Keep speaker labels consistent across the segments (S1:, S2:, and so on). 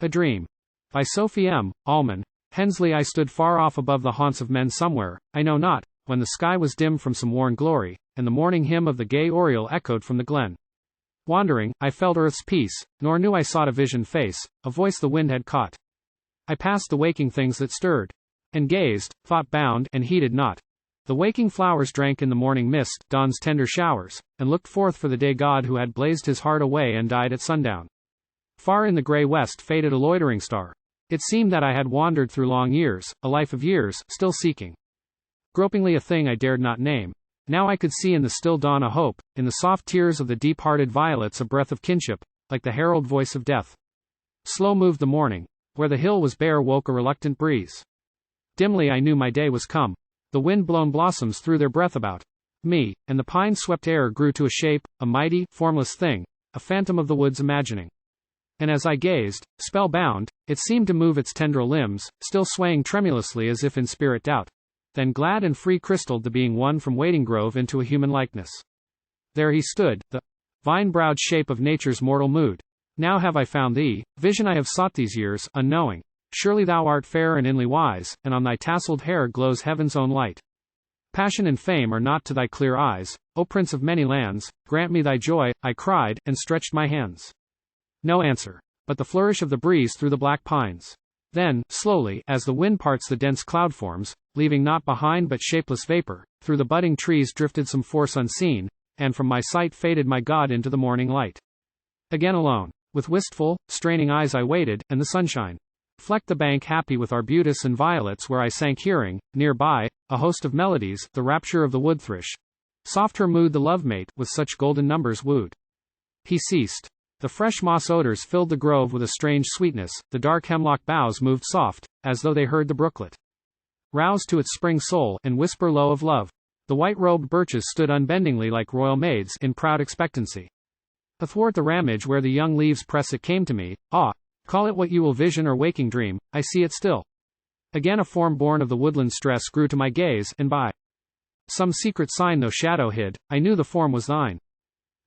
S1: A Dream. By Sophie M. Almon Hensley. I stood far off above the haunts of men somewhere, I know not, when the sky was dim from some worn glory, and the morning hymn of the gay oriole echoed from the glen. Wandering, I felt earth's peace, nor knew I sought a visioned face, a voice the wind had caught. I passed the waking things that stirred, and gazed, thought bound, and heeded not. The waking flowers drank in the morning mist, dawn's tender showers, and looked forth for the day God who had blazed his heart away and died at sundown. Far in the grey west faded a loitering star. It seemed that I had wandered through long years, a life of years, still seeking. Gropingly a thing I dared not name. Now I could see in the still dawn a hope, in the soft tears of the deep-hearted violets a breath of kinship, like the herald voice of death. Slow moved the morning. Where the hill was bare woke a reluctant breeze. Dimly I knew my day was come. The wind-blown blossoms threw their breath about me, and the pine-swept air grew to a shape, a mighty, formless thing, a phantom of the woods imagining. And as I gazed, spellbound, it seemed to move its tendril limbs, still swaying tremulously as if in spirit doubt. Then glad and free crystalled the being one from waiting grove into a human likeness. There he stood, the vine-browed shape of nature's mortal mood. Now have I found thee, vision I have sought these years, unknowing. Surely thou art fair and inly wise, and on thy tasseled hair glows heaven's own light. Passion and fame are not to thy clear eyes, O Prince of many lands, grant me thy joy, I cried, and stretched my hands. No answer, but the flourish of the breeze through the black pines. Then, slowly, as the wind parts the dense cloud forms, leaving naught behind but shapeless vapor, through the budding trees drifted some force unseen, and from my sight faded my God into the morning light. Again alone, with wistful, straining eyes I waited, and the sunshine flecked the bank happy with arbutus and violets where I sank hearing, nearby, a host of melodies, the rapture of the wood thrush. Soft her mood the love-mate, with such golden numbers wooed. He ceased. The fresh moss odors filled the grove with a strange sweetness, the dark hemlock boughs moved soft, as though they heard the brooklet rouse to its spring soul, and whisper low of love. The white-robed birches stood unbendingly like royal maids, in proud expectancy. Athwart the ramage where the young leaves press it came to me, call it what you will, vision or waking dream, I see it still. Again a form born of the woodland stress grew to my gaze, and by some secret sign no shadow hid, I knew the form was thine.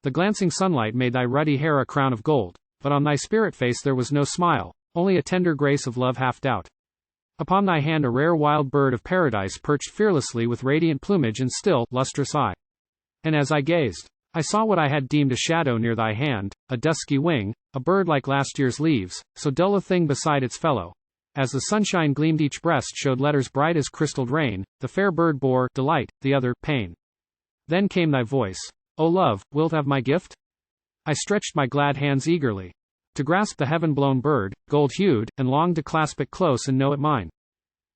S1: The glancing sunlight made thy ruddy hair a crown of gold, but on thy spirit face there was no smile, only a tender grace of love half doubt. Upon thy hand a rare wild bird of paradise perched fearlessly with radiant plumage and still, lustrous eye. And as I gazed, I saw what I had deemed a shadow near thy hand, a dusky wing, a bird like last year's leaves, so dull a thing beside its fellow. As the sunshine gleamed each breast showed letters bright as crystalled rain, the fair bird bore delight, the other pain. Then came thy voice. O love, wilt have my gift? I stretched my glad hands eagerly to grasp the heaven-blown bird, gold-hued, and longed to clasp it close and know it mine.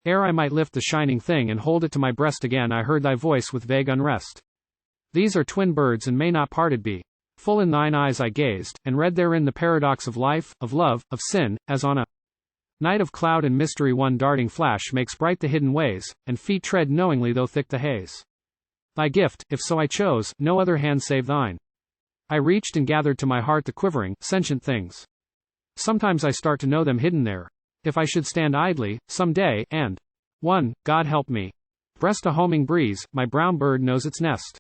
S1: Ere I might lift the shining thing and hold it to my breast again, I heard thy voice with vague unrest. These are twin birds and may not parted be. Full in thine eyes I gazed, and read therein the paradox of life, of love, of sin, as on a night of cloud and mystery one darting flash makes bright the hidden ways, and feet tread knowingly though thick the haze. Thy gift, if so I chose, no other hand save thine. I reached and gathered to my heart the quivering, sentient things. Sometimes I start to know them hidden there. If I should stand idly, some day, and God help me, breast a homing breeze, my brown bird knows its nest.